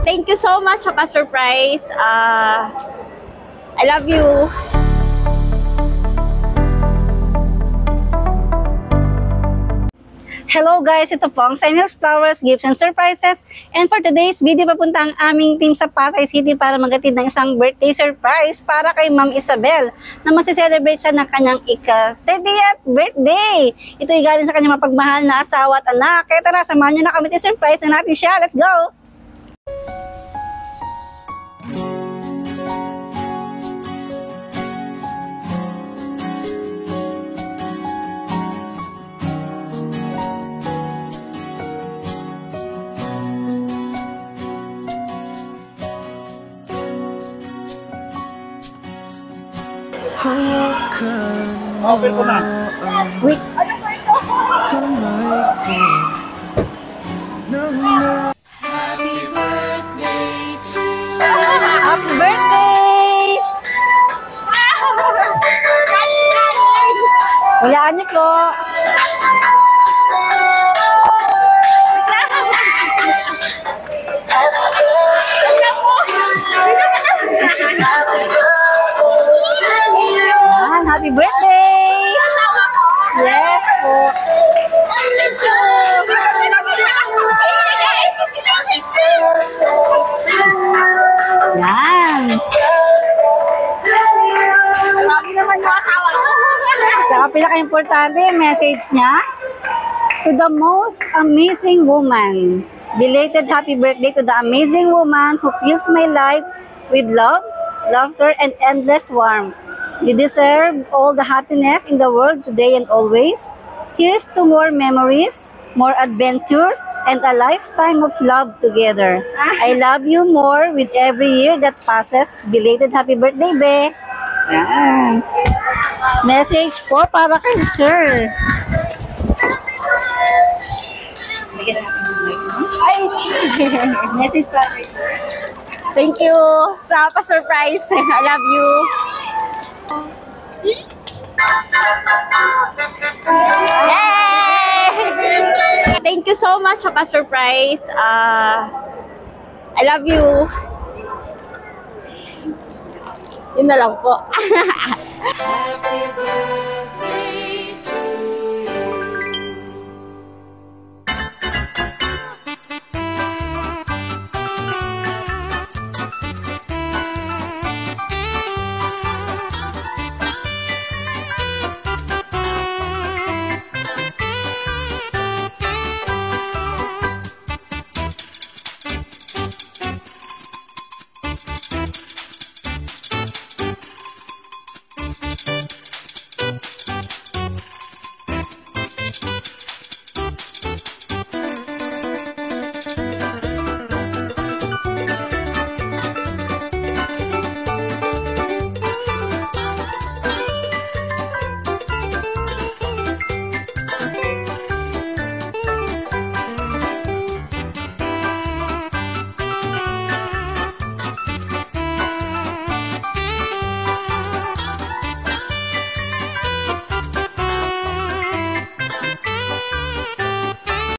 Thank you so much sa pa-surprise. I love you. Hello guys, ito po ang Sinel's Flowers, Gifts and Surprises. And for today's video, papunta ang aming team sa Pasay City para maghatid ng isang birthday surprise para kay Ma'am Isabel na magse-celebrate siya ng kanyang ika-30th birthday. Ito ay galing sa kanyang mapagmahal na asawa at anak. Kaya tara, samahan nyo na kami surprise na natin siya. Let's go! Open ko na. Wait. Happy birthday to you. Happy birthday! Walaan niyo po. Happy birthday! Yes po. Yan. Grabe naman yung asawa ko. Saka pinaka-importante, message niya. To the most amazing woman. Belated happy birthday to the amazing woman who fills my life with love, laughter, and endless warmth. You deserve all the happiness in the world today and always. Here's to more memories, more adventures, and a lifetime of love together. I love you more with every year that passes. Belated happy birthday, Be. Yan. Message po para kay Sir. Ay, message para kay Sir. Thank you sa pa-surprise. I love you. Yay! Thank you so much sa pa-surprise. I love you. Yun na lang po. Happy birthday to you.